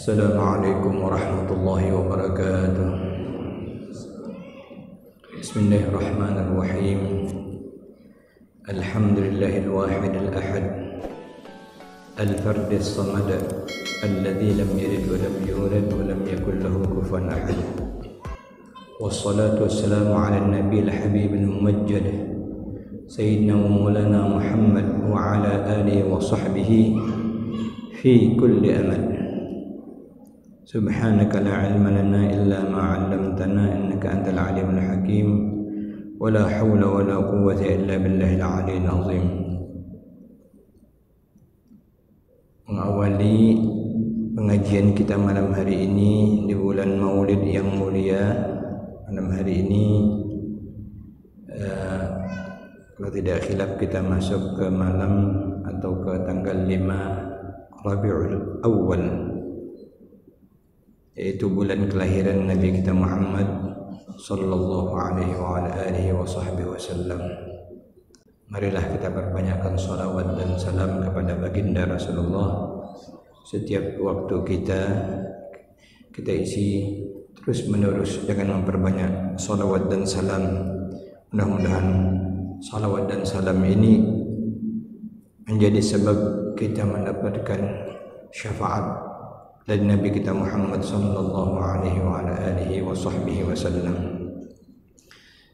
Assalamualaikum warahmatullahi wabarakatuh. Bismillahirrahmanirrahim. Alhamdulillahil wahidil ahad, al-fardis samad, alladzi lam yalid wa lam yulad wa lam yakul lahu kufuwan ahad. Wassalatu wassalamu ala nabiyil habibil mumajjad sayyidina wa maulana Muhammad wa ala alihi wa sahbihi fi kulli amad. Subhanaka la ilma lana illa ma 'allamtana innaka antal alimul hakim wa la hawla wa la quwwata illa billahil aliyyil azim. Mengawali pengajian kita malam hari ini di bulan Maulid yang mulia. Malam hari ini kalau tidak khilaf kita masuk ke malam atau ke tanggal 5 Rabiul Awal, yaitu bulan kelahiran Nabi kita Muhammad sallallahu alaihi wa ala alihi wa sahbihi wasallam. Marilah kita perbanyakkan salawat dan salam kepada baginda Rasulullah. Setiap waktu kita isi terus menerus dengan memperbanyak salawat dan salam. Mudah-mudahan salawat dan salam ini menjadi sebab kita mendapatkan syafaat dari Nabi kita Muhammad sallallahu alaihi wa ala alihi wa sahbihi wasallam.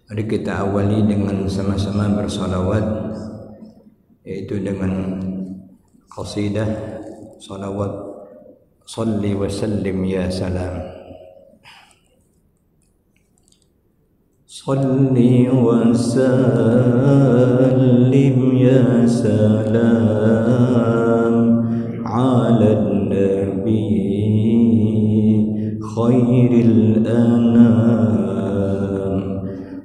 Mari kita awali dengan sama-sama bersalawat, yaitu dengan qasidah salawat salli wa sallim ya salam. Salli wa sallim ya salam ala nabi khairil anam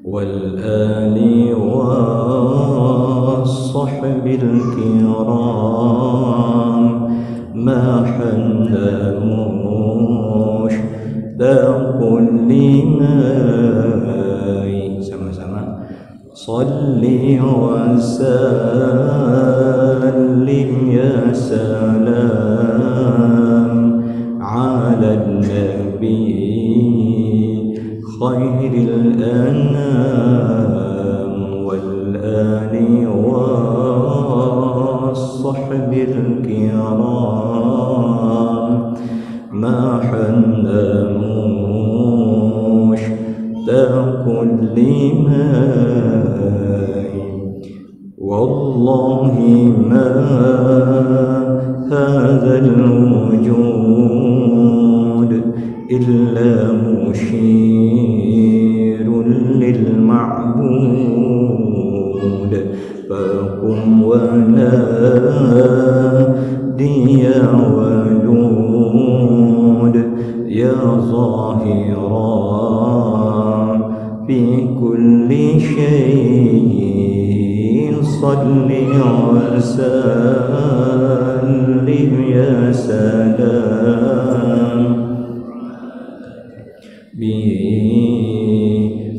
wal ali was-sahbil kiram ma halla mushtaqul limai. Sama-sama. Salli wa sallim ya salam ala nabi khairil anam wal ali was-sahbil kiram ma halla mushtaqul limai. Wallahi ma hadzal wujud illa mushirun lil ma'bud faqum wa nadiya walud ya zahiran fi kulli syai'. Salli wa sallim ya salam bi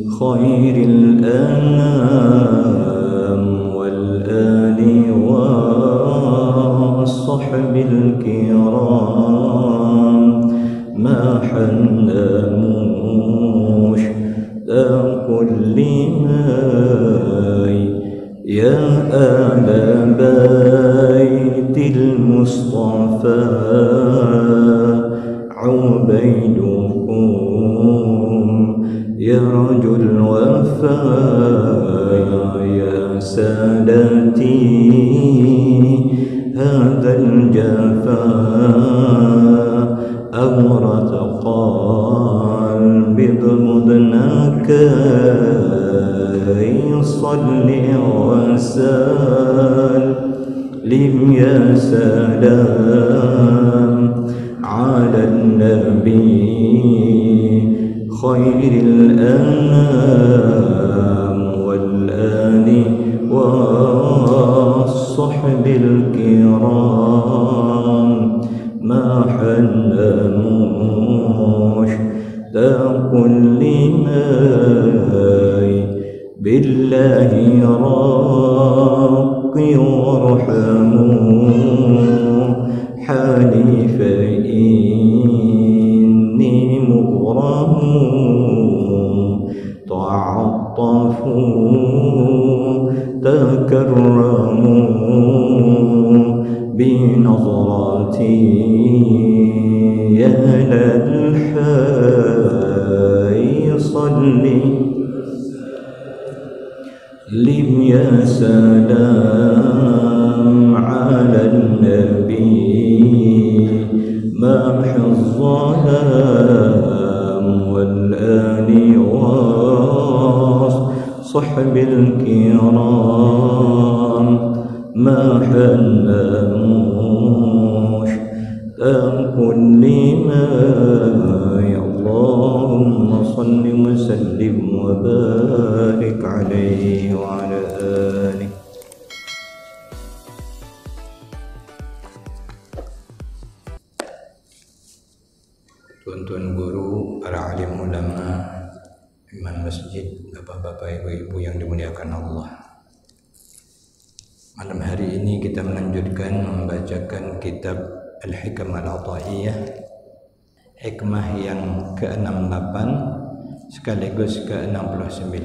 khairil anam wal ali was-sahbil kiram ma halla mushtaqul limai. Ya ahla baitil Mustafa ubaidukum ya rajul wafa ya sadati hadzal jafa awrat qalbi mudnaka. Salli wa sallim ya salam ala nabi khairil anam wal ali was-sahbil kiram ma halla mushtaqul limai. Billahi raqi warhamu حالي فإني مغرم تعطفوا تكرموا بنظرتي يا للحي صلي لم يا سلام على النبي ماح الظلام والآل والصحب الكرام ماح الناموش كل ما يا اللهم صل وسلم وبارك عليه وعلى آله. Tuan-tuan guru, para alim ulama, imam masjid, bapak-bapak, ibu-ibu yang dimuliakan Allah. Malam hari ini kita melanjutkan membacakan kitab Al-Hikam Al-Ata'iyah, hikmah yang ke-68 sekaligus ke-69.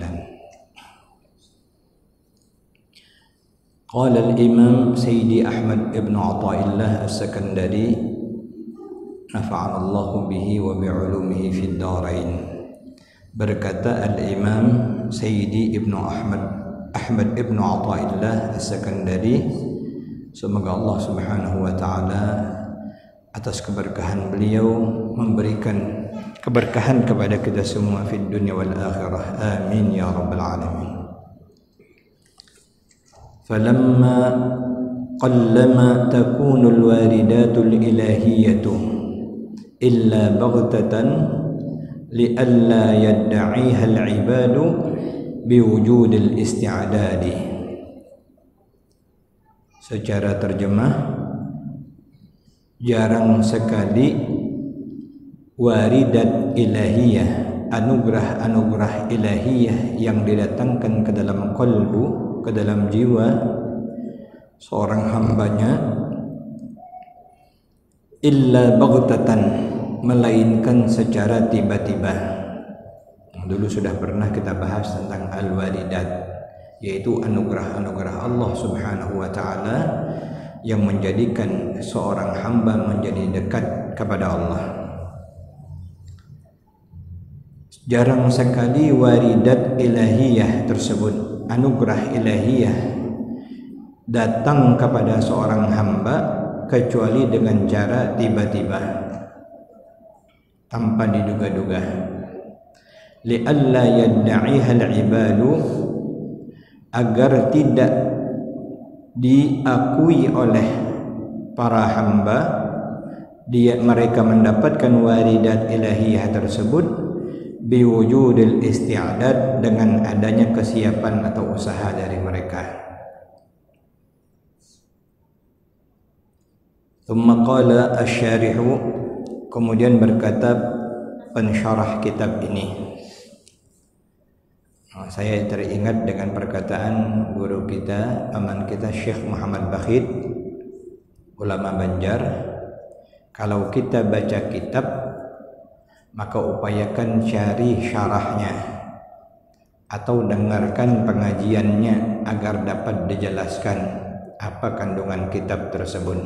Qala al-Imam Sayyidi Ahmad ibn Ata'illah As-Sakandari nafa'anallahu bihi wa bi'ulumihi fid darain. Berkata al-Imam Sayyidi Ahmad ibn Ata'illah As-Sakandari, semoga Allah Subhanahu wa taala atas keberkahan beliau memberikan keberkahan kepada kita semua fid dunya wal akhirah. Amin ya rabbal alamin. Falamma qallama takunu al-waridatul ilahiyyatu illa baghtatan li'alla yadda'iha al-'ibadu biwujudil isti'dadi. Secara terjemah, jarang sekali waridat ilahiyah, anugerah-anugerah ilahiyah yang didatangkan ke dalam qalbu, ke dalam jiwa seorang hambanya, illa baghtatan, melainkan secara tiba-tiba. Dulu sudah pernah kita bahas tentang al-waridat, yaitu anugerah-anugerah Allah Subhanahu wa taala yang menjadikan seorang hamba menjadi dekat kepada Allah. Jarang sekali waridat ilahiyah tersebut, anugerah ilahiyah, datang kepada seorang hamba kecuali dengan cara tiba-tiba, tanpa diduga-duga. Li'alla yadda'iha al-'ibadu, agar tidak diakui oleh para hamba mereka mendapatkan waridat ilahiyah tersebut biwujudil isti'dad, dengan adanya kesiapan atau usaha dari mereka. Thumma qala asy-syarihu, kemudian berkata pensyarah kitab ini. Saya teringat dengan perkataan guru kita, paman kita Syekh Muhammad Bakhit, ulama Banjar, kalau kita baca kitab maka upayakan cari syarahnya atau dengarkan pengajiannya agar dapat dijelaskan apa kandungan kitab tersebut.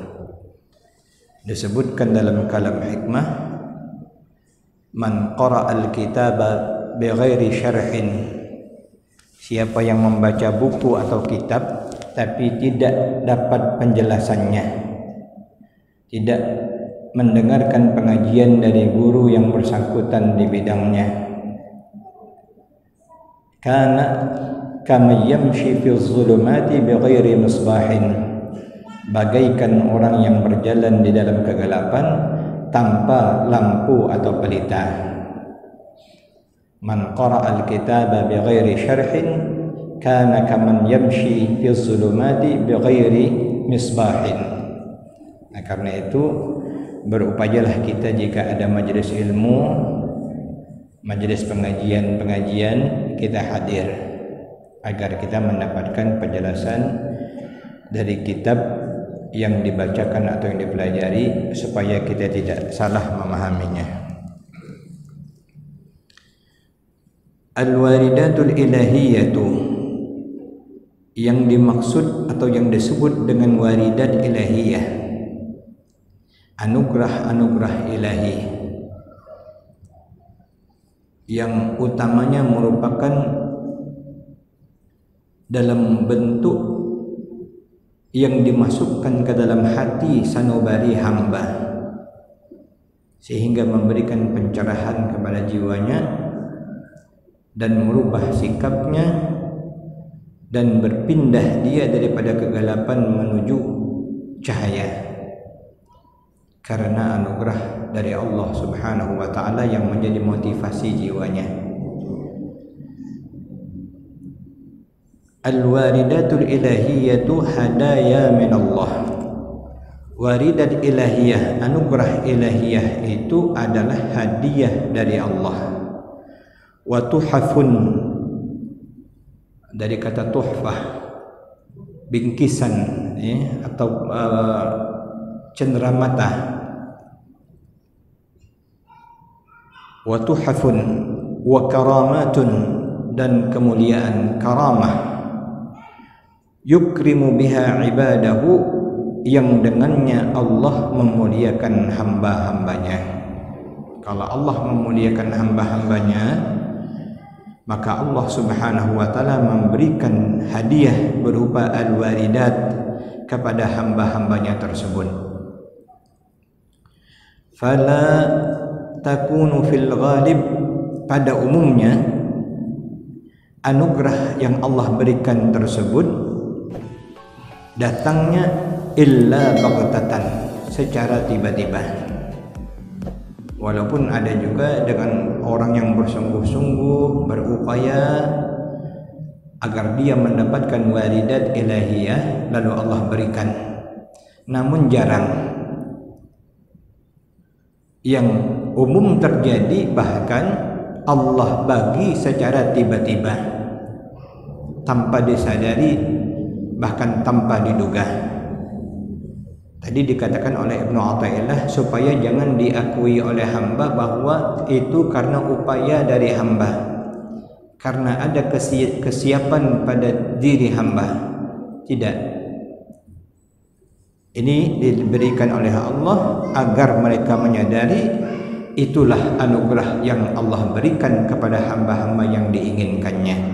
Disebutkan dalam kalam hikmah, man qara'al kitaba bighairi syarhin, siapa yang membaca buku atau kitab tapi tidak dapat penjelasannya, tidak mendengarkan pengajian dari guru yang bersangkutan di bidangnya, kana kama yamshi fi zulumati bighairi misbahin, bagaikan orang yang berjalan di dalam kegelapan tanpa lampu atau pelita. Man qara'al kitaba bighairi syarhin kana kaman yamshi fi zulumati bighairi misbahin. Nah, karena itu berupayalah kita jika ada majelis ilmu, majelis pengajian kita hadir agar kita mendapatkan penjelasan dari kitab yang dibacakan atau yang dipelajari supaya kita tidak salah memahaminya. Al-waridatul ilahiyatu, yang dimaksud atau yang disebut dengan waridat ilahiyah, anugerah-anugerah ilahi yang utamanya merupakan dalam bentuk yang dimasukkan ke dalam hati sanubari hamba sehingga memberikan pencerahan kepada jiwanya dan merubah sikapnya dan berpindah dia daripada kegelapan menuju cahaya karena anugerah dari Allah Subhanahu wa taala yang menjadi motivasi jiwanya. Al-waridatul ilahiyatu hadaya min Allah. Waridat ilahiyah, anugerah ilahiyah itu adalah hadiah dari Allah. Wa tuhafun, dari kata tuhfah, bingkisan atau cenderamata. Wa tuhafun wa karamatun, dan kemuliaan karamah. Yukrimu biha ibadahu, yang dengannya Allah memuliakan hamba-hambanya. Kalau Allah memuliakan hamba-hambanya, maka Allah Subhanahu wa taala memberikan hadiah berupa al-waridat kepada hamba-hambanya tersebut. Fala takunu fil ghalib, pada umumnya anugerah yang Allah berikan tersebut datangnya illa baghtatan, secara tiba-tiba. Walaupun ada juga dengan orang yang bersungguh-sungguh berupaya agar dia mendapatkan waridat ilahiyah lalu Allah berikan, namun jarang. Yang umum terjadi bahkan Allah bagi secara tiba-tiba tanpa disadari, bahkan tanpa diduga. Tadi dikatakan oleh Ibnu Athaillah supaya jangan diakui oleh hamba bahwa itu karena upaya dari hamba, karena ada kesiapan pada diri hamba. Tidak. Ini diberikan oleh Allah agar mereka menyadari itulah anugerah yang Allah berikan kepada hamba-hamba yang diinginkannya.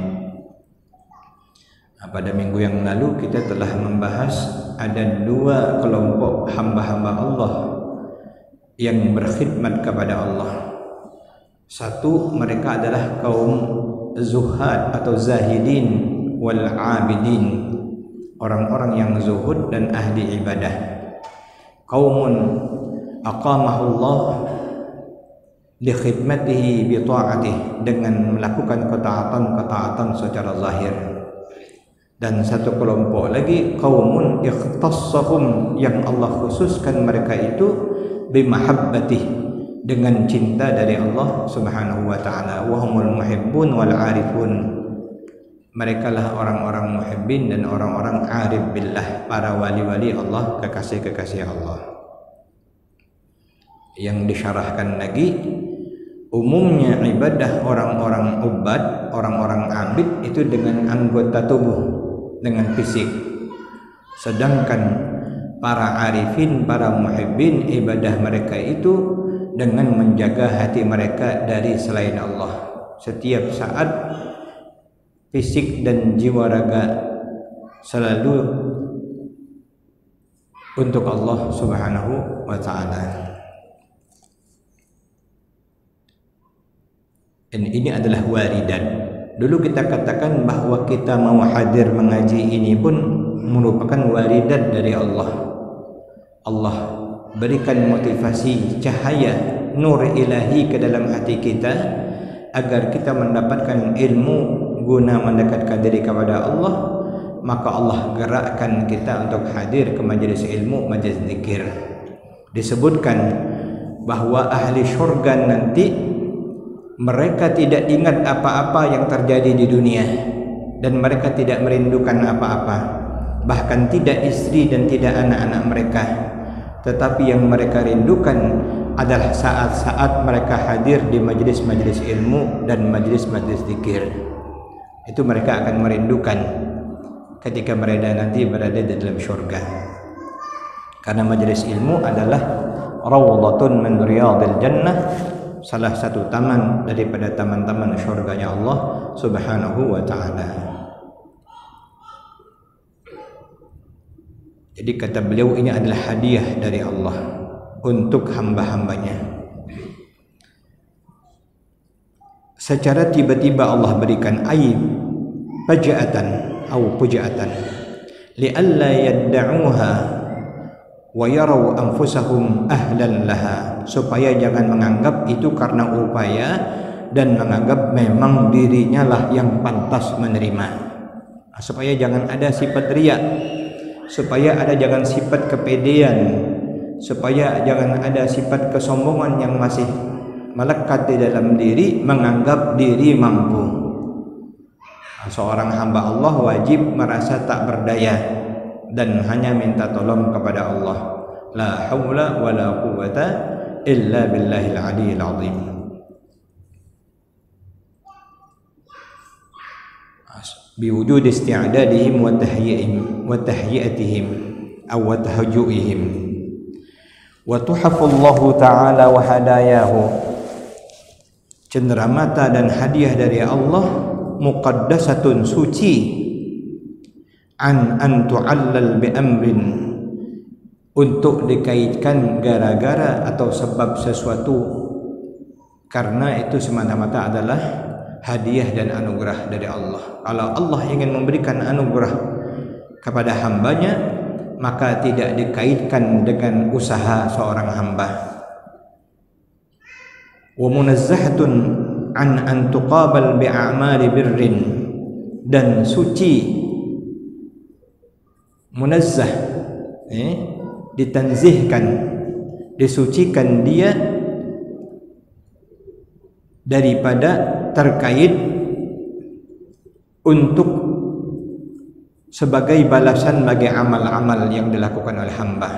Pada minggu yang lalu kita telah membahas ada dua kelompok hamba-hamba Allah yang berkhidmat kepada Allah. Satu, mereka adalah kaum zuhad atau zahidin wal abidin, orang-orang yang zuhud dan ahli ibadah. Qaumun aqamahullah li khidmatihi bi ta'atihi, dengan melakukan ketaatan-ketaatan secara zahir. Dan satu kelompok lagi, qaumun ikhtassahum, yang Allah khususkan mereka itu bimahabbatih, dengan cinta dari Allah Subhanahu wa taala. Wa humul muhibbun wal arifun, mereka lah orang-orang muhibbin dan orang-orang arif billah, para wali-wali Allah, kekasih-kekasih Allah. Yang disyarahkan lagi, umumnya ibadah orang-orang ubad, orang-orang abid itu dengan anggota tubuh, dengan fisik. Sedangkan para arifin, para muhibbin, ibadah mereka itu dengan menjaga hati mereka dari selain Allah. Setiap saat fisik dan jiwa raga selalu untuk Allah Subhanahu wa taala. Dan ini adalah waridat. Dulu kita katakan bahwa kita mau hadir mengaji ini pun merupakan waridat dari Allah. Allah berikan motivasi cahaya nur ilahi ke dalam hati kita agar kita mendapatkan ilmu guna mendekatkan diri kepada Allah. Maka Allah gerakkan kita untuk hadir ke majlis ilmu, majlis zikir. Disebutkan bahwa ahli syurga nanti mereka tidak ingat apa-apa yang terjadi di dunia dan mereka tidak merindukan apa-apa. bahkan tidak istri dan tidak anak-anak mereka, tetapi yang mereka rindukan adalah saat-saat mereka hadir di majlis-majlis ilmu dan majlis-majlis zikir. Itu mereka akan merindukan ketika mereka nanti berada di dalam syurga. Karena majlis ilmu adalah rawdatun min riyadil jannah, salah satu taman daripada taman-taman syurganya Allah Subhanahu wa ta'ala. Jadi kata beliau, ini adalah hadiah dari Allah untuk hamba-hambanya. Secara tiba-tiba Allah berikan aib faja'atan atau puja'atan li'alla yadda'uha wa yarau anfusahum ahlan laha, supaya jangan menganggap itu karena upaya dan menganggap memang dirinya lah yang pantas menerima. Supaya jangan ada sifat riya, supaya jangan sifat kepedean, supaya jangan ada sifat kesombongan yang masih melekat di dalam diri, menganggap diri mampu. Seorang hamba Allah wajib merasa tak berdaya dan hanya minta tolong kepada Allah. La haula wa la quwwata illa billahil aliyyil azim. Biwujud isti'dadihim wa tahyiyatihim aw wa tahajjuihim wa tuhafallahu ta'ala wa hadayahu. Cenderamata dan hadiah dari Allah muqaddasatun, suci, an tu'allal bi amrin, untuk dikaitkan gara-gara atau sebab sesuatu, karena itu semata-mata adalah hadiah dan anugerah dari Allah. Kalau Allah ingin memberikan anugerah kepada hambanya, maka tidak dikaitkan dengan usaha seorang hamba. Wa munazzahatun an tuqabal bi a'mali birrin, dan suci, munazzah, ditanzihkan, disucikan dia daripada terkait untuk sebagai balasan bagi amal-amal yang dilakukan oleh hamba.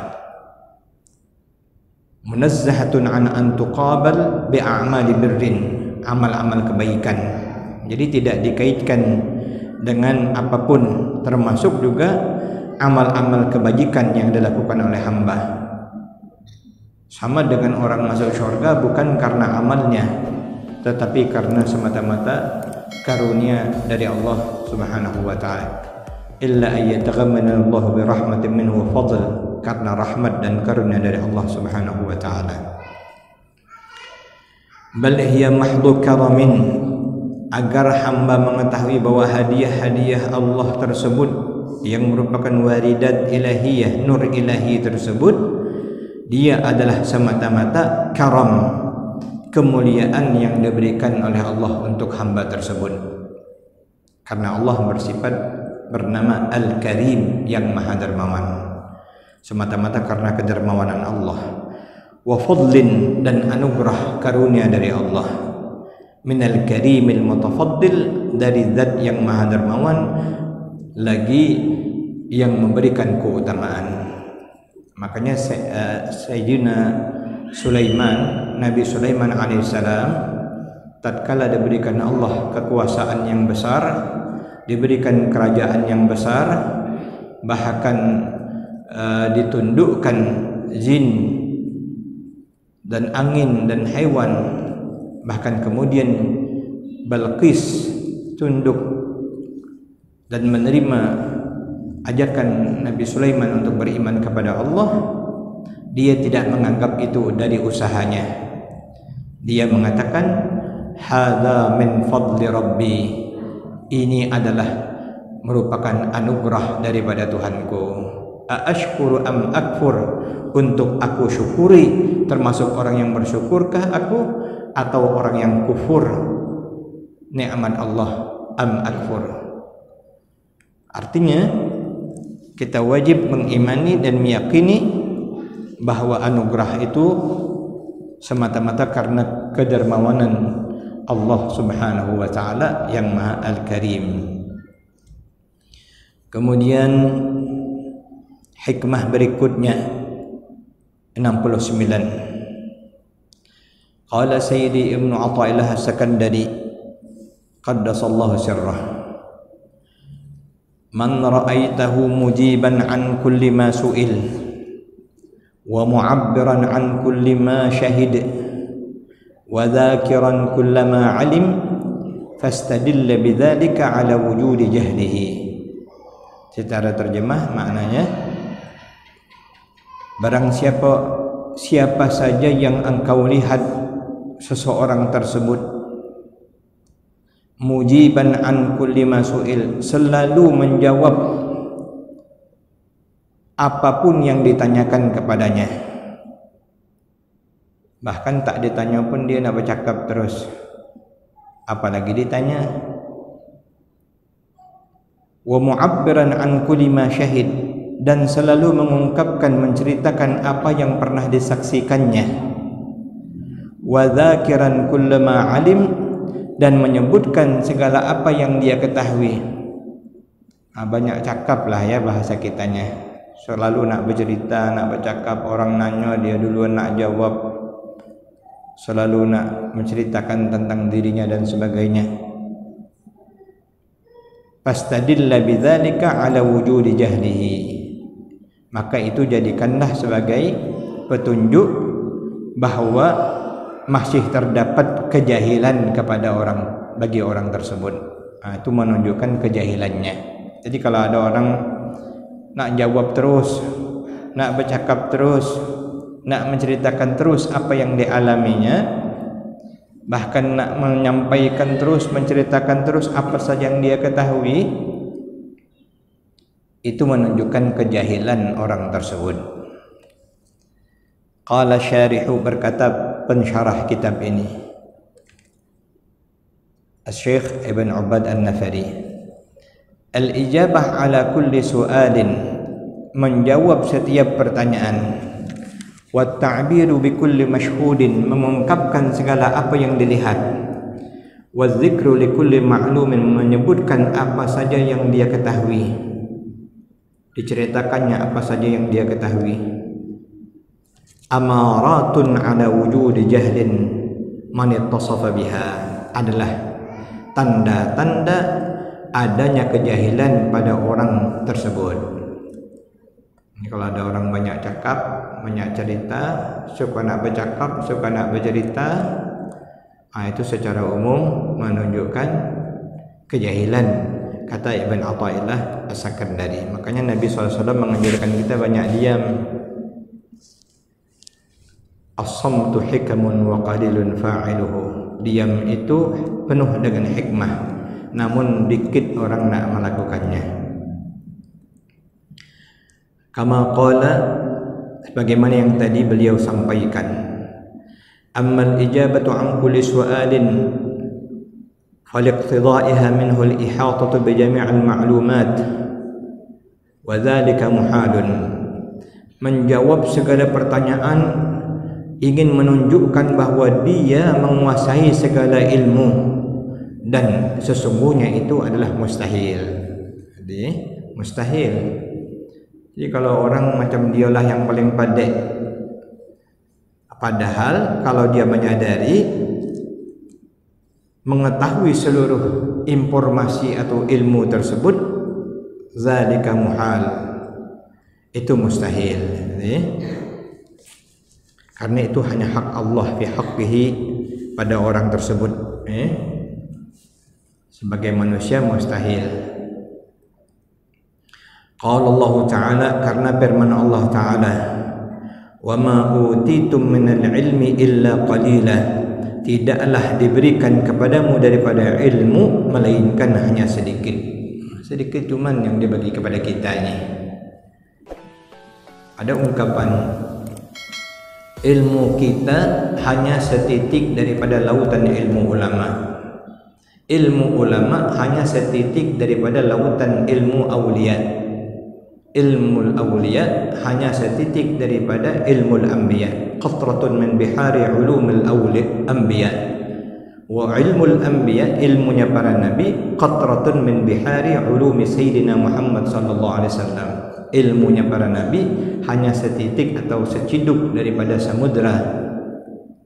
Munazzahatun an tuqabal bi a'mali birrin, amal-amal kebaikan. Jadi tidak dikaitkan dengan apapun, termasuk juga amal-amal kebajikan yang dilakukan oleh hamba. Sama dengan orang masuk surga bukan karena amalnya, tetapi karena semata-mata karunia dari Allah Subhanahu wa ta'ala. Illa ayyataghammana Allah bi rahmatin minhu wa fadl, karena rahmat dan karunia dari Allah Subhanahu wa ta'ala. Bal hiya mahdhu karamin, agar hamba mengetahui bahwa hadiah-hadiah Allah tersebut yang merupakan waridat ilahiyah, nur ilahi tersebut, dia adalah semata-mata karam, kemuliaan yang diberikan oleh Allah untuk hamba tersebut. Karena Allah bersifat bernama Al-Karim, yang maha dermawan, semata-mata karena kedermawanan Allah. Wa fadlin, dan anugerah karunia dari Allah. Minal karimil mutafaddil, dari zat yang maha dermawan lagi yang memberikan keutamaan. Makanya Sayyidina Sulaiman, Nabi Sulaiman alaihissalam, tatkala diberikan Allah kekuasaan yang besar, diberikan kerajaan yang besar, bahkan ditundukkan jin dan angin dan hewan, bahkan kemudian Balqis tunduk dan menerima ajakan Nabi Sulaiman untuk beriman kepada Allah. Dia tidak menganggap itu dari usahanya. Dia mengatakan, hadza min fadli rabbi, ini adalah merupakan anugerah daripada Tuhanku. Aashkuru am akfur, untuk aku syukuri, termasuk orang yang bersyukurkah aku, atau orang yang kufur nikmat Allah, am akfur. Artinya kita wajib mengimani dan meyakini bahwa anugerah itu semata-mata karena kedermawanan Allah Subhanahu wa ta'ala yang Maha Al-Karim. Kemudian Hikmah berikutnya 69. Qala Sayyidi Ibnu Athaillah As-Sakandari qaddasallahu sirrah, man ra'aitahu mujiban an kulli ma su'il wa mu'abbiran an kulli ma syahid wa dhakiran kulla ma alim fastadilla bidzalika ala wujudi jahlihi. Secara terjemah maknanya, barang siapa saja yang engkau lihat seseorang tersebut mujiban an kulli ma su'il, selalu menjawab apapun yang ditanyakan kepadanya, bahkan tak ditanya pun dia nak bercakap terus, apalagi ditanya. Wa mu'abbiran an kulli ma syahid, dan selalu mengungkapkan, menceritakan apa yang pernah disaksikannya. Wa dzakiran kulla ma alim, dan menyebutkan segala apa yang dia ketahui. Banyak cakap lah ya bahasa kitanya, selalu nak bercerita, nak bercakap, orang nanya dia duluan nak jawab, selalu nak menceritakan tentang dirinya dan sebagainya. Fastadilla bidzalika ala wujudi jahlihi, maka itu jadikanlah sebagai petunjuk bahawa masih terdapat kejahilan kepada bagi orang tersebut. Itu menunjukkan kejahilannya. Jadi kalau ada orang nak jawab terus, nak bercakap terus, nak menceritakan terus apa yang dialaminya, bahkan nak menyampaikan terus, menceritakan terus apa saja yang dia ketahui, itu menunjukkan kejahilan orang tersebut. Qala syarihu, berkata pensyarah kitab ini, Asy-Syaikh Ibn Ubad An-Nafari, al-ijabah ala kulli su'alin, menjawab setiap pertanyaan, wa ta'biru bi kulli mashhudin, mengungkapkan segala apa yang dilihat, wa dzikru li kulli ma'lumin, menyebutkan apa saja yang dia ketahui, diceritakannya apa saja yang dia ketahui. Amaratun ala wujudi jahlin man ittasafa biha, adalah tanda-tanda adanya kejahilan pada orang tersebut. Kalau ada orang banyak cakap, banyak cerita, suka nak bercakap, suka nak bercerita, itu secara umum menunjukkan kejahilan, kata Ibn Athaillah As-Sakandari. Makanya Nabi SAW mengajarkan kita banyak diam. As-samtu hikamun wa qalilun fa'iluhu, diam itu penuh dengan hikmah, namun dikit orang nak melakukannya. Kama qala, sebagaimana yang tadi beliau sampaikan, ammal ijabatu an kulli su'alin faliqtidaiha minhu al-ihatatu bi jami'il ma'lumat wa dzalika muhalun. Menjawab segala pertanyaan ingin menunjukkan bahawa dia menguasai segala ilmu, dan sesungguhnya itu adalah mustahil. Jadi mustahil. Jadi kalau orang macam dialah yang paling pandai, padahal kalau dia menyadari, mengetahui seluruh informasi atau ilmu tersebut, zalika muhal, itu mustahil. Karena itu hanya hak Allah fi haqqihi, pada orang tersebut. Sebagai manusia mustahil. Qala Allah Ta'ala, karena firman Allah Ta'ala, wa ma utitum minal ilmi illa qalila, tidaklah diberikan kepadamu daripada ilmu melainkan hanya sedikit. Sedikit cuman yang dibagi kepada kita ini. Ada ungkapan, ilmu kita hanya setitik daripada lautan ilmu ulama. Ilmu ulama hanya setitik daripada lautan ilmu awliya. Ilmu awliya hanya setitik daripada ilmu anbiya. Qatratun min bihari ulumil anbiya. Wa ilmu anbiya, ilmunya para nabi, qatratun min bihari ulumi sayyidina Muhammad sallallahu alaihi wasallam. ilmunya para nabi hanya setitik atau seciduk daripada samudra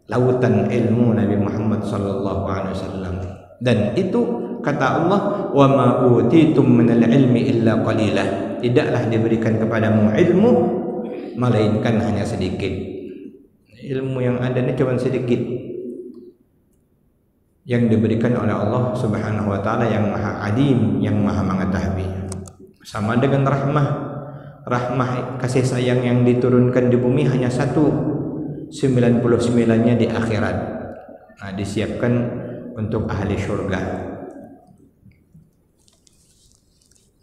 lautan ilmu Nabi Muhammad sallallahu alaihi wasallam. Dan itu kata Allah, wa ma utitum minal ilmi illa qalilah, tidaklah diberikan kepadamu ilmu melainkan hanya sedikit. Ilmu yang ada ini cuma sedikit yang diberikan oleh Allah Subhanahu wa taala yang Maha Alim, yang Maha mengetahui. Sama dengan rahmah kasih sayang yang diturunkan di bumi hanya satu, 99-nya di akhirat. Nah, disiapkan untuk ahli syurga.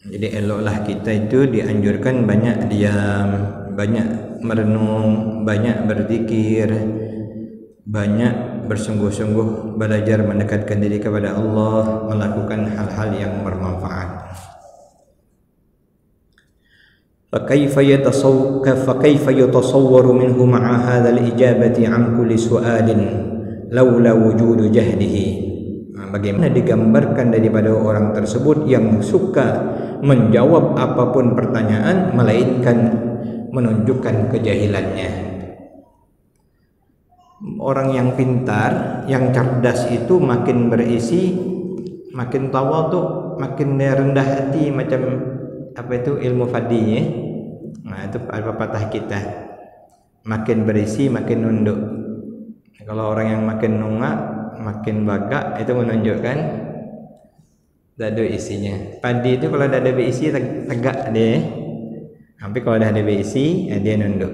Jadi eloklah kita itu dianjurkan banyak diam, banyak merenung, banyak berzikir, banyak bersungguh-sungguh belajar mendekatkan diri kepada Allah, melakukan hal-hal yang bermanfaat. فكيف يتصور منه مع هذا الإجابة عن كل سؤال لولا وجود جهله. Bagaimana digambarkan daripada orang tersebut yang suka menjawab apapun pertanyaan melainkan menunjukkan kejahilannya. Orang yang pintar, yang cerdas itu makin berisi, makin tawadhu, makin rendah hati, macam apa itu ilmu fadi ya. Nah, itu patah kita. Makin berisi, makin nunduk. Kalau orang yang makin nunggak, makin bagak, itu menunjukkan tak ada isinya. Padi itu kalau dah ada berisi tegak dia. Tapi kalau dah ada berisi, dia nunduk.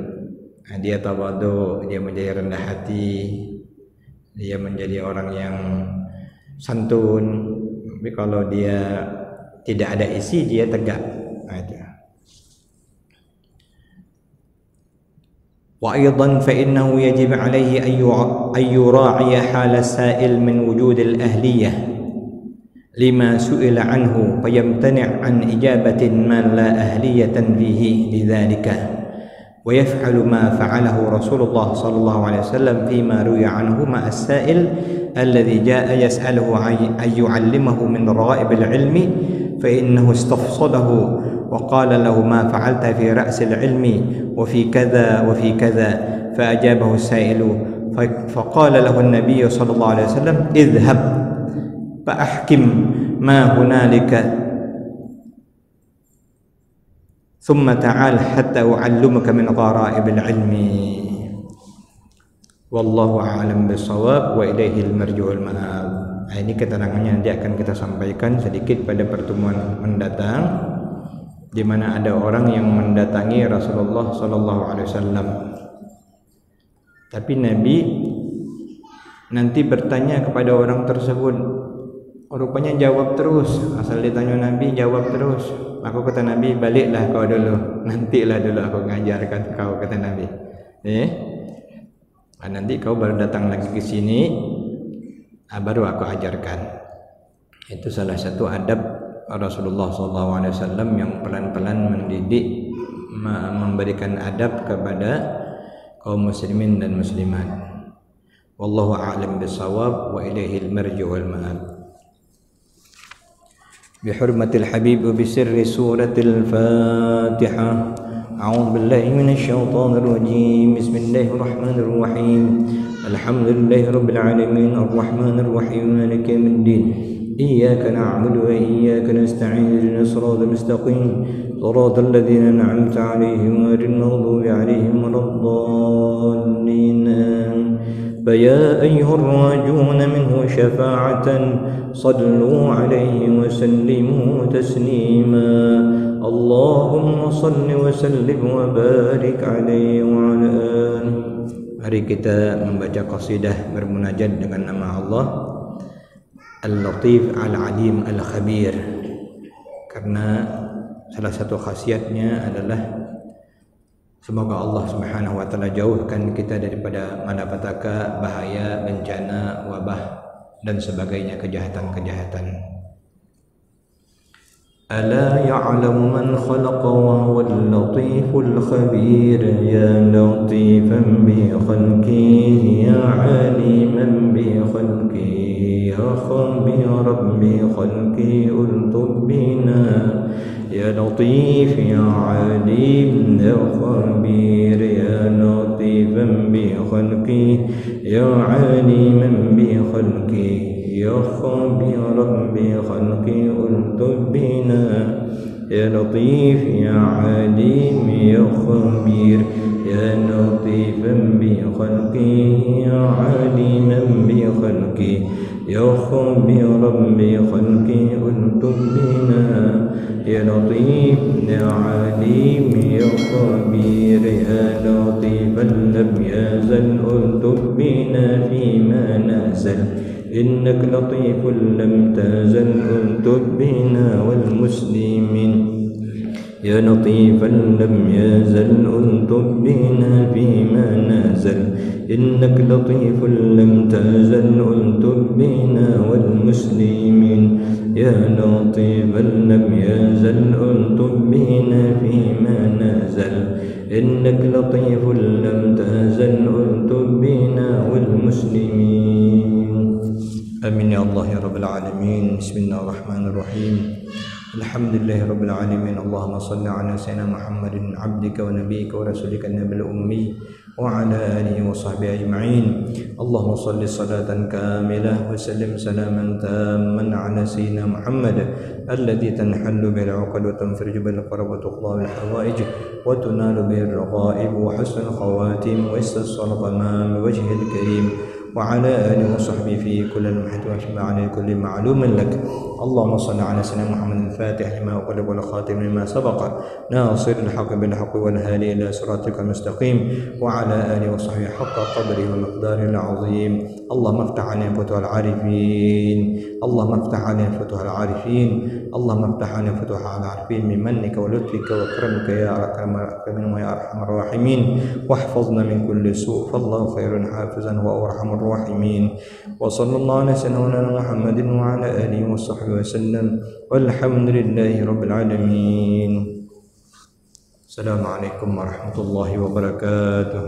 Dia tawadhu, dia menjadi rendah hati, dia menjadi orang yang santun. Tapi kalau dia tidak ada isi, dia tegak. Wa aidan fa innahu yajib alaihi an yura'iya hal sa'il min wujud al-ahliyah lima su'ila anhu fayamtani' an ijabatin man la ahliyatan fihi lidzalika. ويفعل ما فعله رسول الله صلى الله عليه وسلم فيما روي عنه مع السائل الذي جاء يسأله أن يعلمه من رغائب العلم فإنه استفصله وقال له ما فعلت في رأس العلم وفي كذا وفي كذا فأجابه السائل فقال له النبي صلى الله عليه وسلم اذهب فأحكم ما هنالك ثم تعال حتى أعلمك من غرائب العلم والله أعلم بالصواب وإليه المرجع المآب. Ini keterangannya nanti akan kita sampaikan sedikit pada pertemuan mendatang, di mana ada orang yang mendatangi Rasulullah sallallahu alaihi wasallam. Tapi Nabi nanti bertanya kepada orang tersebut, rupanya jawab terus. Asal ditanya Nabi jawab terus. Aku kata Nabi, baliklah kau dulu, nantilah dulu aku mengajarkan kau, kata Nabi. Nanti kau baru datang lagi ke sini, baru aku ajarkan. Itu salah satu adab Rasulullah SAW yang pelan-pelan mendidik, memberikan adab kepada kaum muslimin dan muslimat. Wallahu a'lam bissawab wa ilaihil marji'u wal ma'ab. بحرمة الحبيب وبسر سورة الفاتحة. أعوذ بالله من الشيطان الرجيم. بسم الله الرحمن الرحيم. الحمد لله رب العالمين الرحمن الرحيم مالك يوم الدين. إياك نعبد وإياك نستعين اهدنا الصراط المستقيم صراط الذين أنعمت عليهم غير المغضوب عليهم ولا الضالين. فيا أيها الراجون منه شفاعة صلوا عليه وسلموا تسليما. اللهم صل وسلم وبارك عليه وعلى آله. Mari kita membaca qasidah bermunajat dengan nama Allah Al-Latif Al-Alim Al-Khabir, karena salah satu khasiatnya adalah semoga Allah Subhanahu wa taala jauhkan kita daripada malapetaka, bahaya, bencana, wabah dan sebagainya kejahatan-kejahatan. Ala ya'lamu man khalaqa wa huwal latiful khabir. Ya latifan bi khalqihi, ya aliman bi khalqihi, ya khabiran bi khalqihi ultub bina. يا لطيف يا عليم يا خبير يا لطيفا بخلقي يا عليما بخلقي يا خبيرا بخلقي الطف بنا يا لطيف يا عليم يا خبير يا لطيفا بخلقي يا عليما بخلقي يا خبيرا بخلقي الطف بنا يا لطيف يا عليم يا خبير يا لطيفا لم يزل الطف بنا فيما نزل إنك لطيف لم تزل الطف بنا والمسلمين يا لطيفا لم يزل الطف بنا فيما نزل إنك لطيف لم تزل الطف بنا والمسلمين يا لطيفا لم يزل الطف بنا فيما نزل إنك لطيف لم تزل الطف بنا والمسلمين آمين يا الله يا رب العالمين. بسم الله الرحمن الرحيم. الحمد لله رب العالمين. اللهم صل على سيدنا محمد عبدك ونبيك ورسولك النبي الأمي وعلى آله وصحبه أجمعين. اللهم صل صلاة كاملة وسلم سلاما تاما على سيدنا محمد الذي تنحل به العقد وتنفرج به الكرب وتقضى به الحوائج وتنال به الرغائب وحسن الخواتم ويستسقى الغمام بوجهه الكريم وعلى آله وصحبه في كل لمحة وشفاء على كل معلوم لك. اللهم صل على سيدنا محمد الفاتح لما أغلق والخاتم لما سبق ناصر الحق بالحق والهادي إلى صراطك المستقيم وعلى آله وصحبه حق قدره ومقداره العظيم. اللهم افتح علينا فتوح العارفين اللهم افتح علينا فتوح العارفين اللهم افتح علينا فتوح العارفين من منك ولطفك وكرمك يا أكرم الأكرمين ويا أرحم الراحمين واحفظنا من كل سوء فالله خير حافظا وأرحم الراحمين. وصلى الله على سيدنا محمد وعلى آله وصحبه وسلم والحمد لله رب العالمين. السلام عليكم ورحمة الله وبركاته.